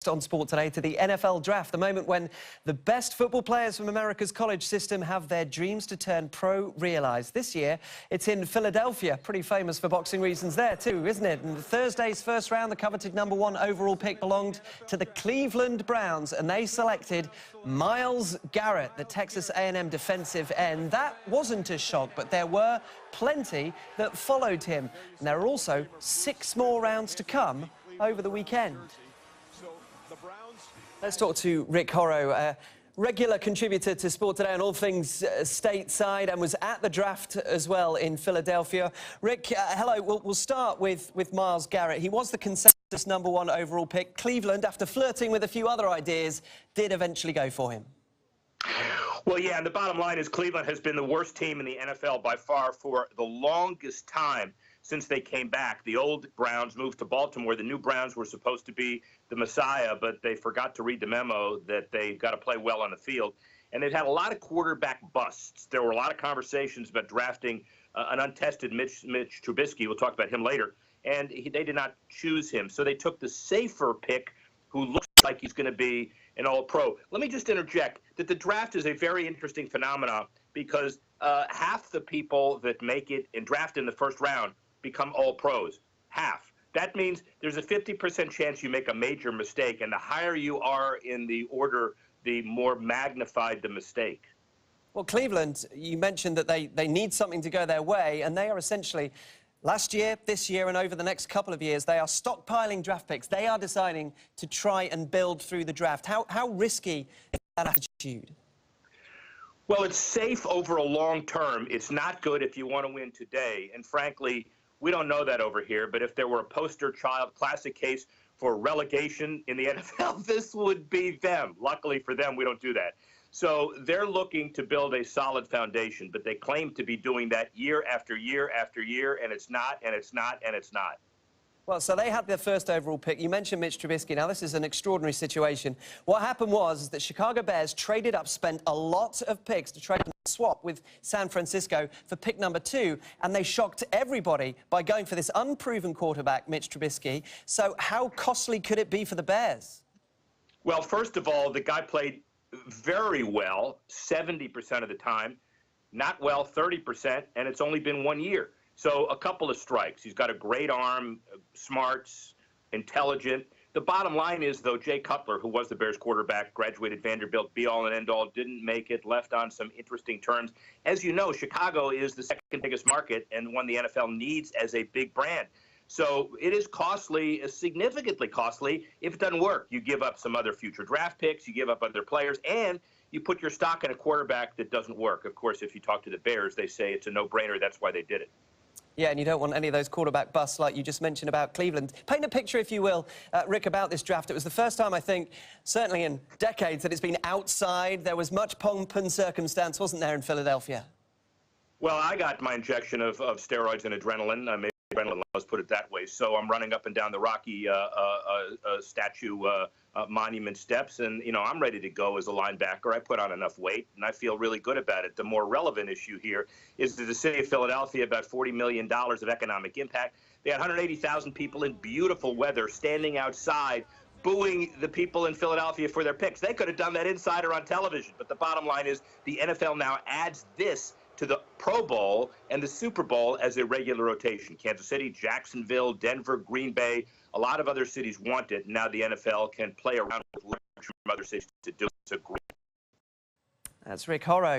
On Sport today to the NFL Draft, the moment when the best football players from America's college system have their dreams to turn pro realised. This year, it's in Philadelphia. Pretty famous for boxing reasons there too, isn't it? And Thursday's first round, the coveted #1 overall pick belonged to the Cleveland Browns, and they selected Myles Garrett, the Texas A&M defensive end. That wasn't a shock, but there were plenty that followed him. And there are also 6 more rounds to come over the weekend. Let's talk to Rick Horrow, a regular contributor to Sport Today on all things stateside, and was at the draft as well in Philadelphia. Rick, hello. We'll start with Myles Garrett. He was the consensus #1 overall pick. Cleveland, after flirting with a few other ideas, did eventually go for him. Well, yeah, and the bottom line is Cleveland has been the worst team in the NFL by far for the longest time since they came back. The old Browns moved to Baltimore. The new Browns were supposed to be the Messiah, but they forgot to read the memo that they've got to play well on the field. And they've had a lot of quarterback busts. There were a lot of conversations about drafting an untested Mitch Trubisky. We'll talk about him later. And they did not choose him. So they took the safer pick, who looks like he's going to be an all-pro. Let me just interject that the draft is a very interesting phenomenon because half the people that make it and draft in the first round become all-pros. Half. That means there's a 50% chance you make a major mistake, and the higher you are in the order, the more magnified the mistake. Well, Cleveland, you mentioned that they need something to go their way, and they are essentially, last year, this year, and over the next couple of years, they are stockpiling draft picks. They are deciding to try and build through the draft. How risky is that attitude? Well, it's safe over a long term. It's not good if you want to win today. And frankly, we don't know that over here. But if there were a poster child classic case for relegation in the NFL, this would be them. Luckily for them, we don't do that. So they're looking to build a solid foundation, but they claim to be doing that year after year after year, and it's not, and it's not, and it's not. Well, so they had their first overall pick. You mentioned Mitch Trubisky. Now, this is an extraordinary situation. What happened was that Chicago Bears traded up, spent a lot of picks to trade and swap with San Francisco for pick #2, and they shocked everybody by going for this unproven quarterback, Mitch Trubisky. So how costly could it be for the Bears? Well, first of all, the guy played very well 70% of the time, not well 30%, and it's only been 1 year. So a couple of strikes. He's got a great arm, smarts, intelligent. The bottom line is, though, Jay Cutler, who was the Bears quarterback, graduated Vanderbilt, be-all and end-all, didn't make it, left on some interesting terms. As you know, Chicago is the second biggest market and one the NFL needs as a big brand. So it is costly, significantly costly, if it doesn't work. You give up some other future draft picks, you give up other players, and you put your stock in a quarterback that doesn't work. Of course, if you talk to the Bears, they say it's a no-brainer. That's why they did it. Yeah, and you don't want any of those quarterback busts like you just mentioned about Cleveland. Paint a picture, if you will, Rick, about this draft. It was the first time, I think, certainly in decades, that it's been outside. There was much pomp and circumstance, wasn't there, in Philadelphia? Well, I got my injection of steroids and adrenaline. Maybe adrenaline, let's put it that way. So I'm running up and down the Rocky statue monument steps, and, you know, I'm ready to go as a linebacker. I put on enough weight, and I feel really good about it. The more relevant issue here is that the city of Philadelphia, about $40 million of economic impact. They had 180,000 people in beautiful weather standing outside booing the people in Philadelphia for their picks. They could have done that inside or on television, but the bottom line is the NFL now adds this to the Pro Bowl and the Super Bowl as a regular rotation. Kansas City, Jacksonville, Denver, Green Bay, a lot of other cities want it. Now the NFL can play around with from other cities to do it. That's Rick Horrow.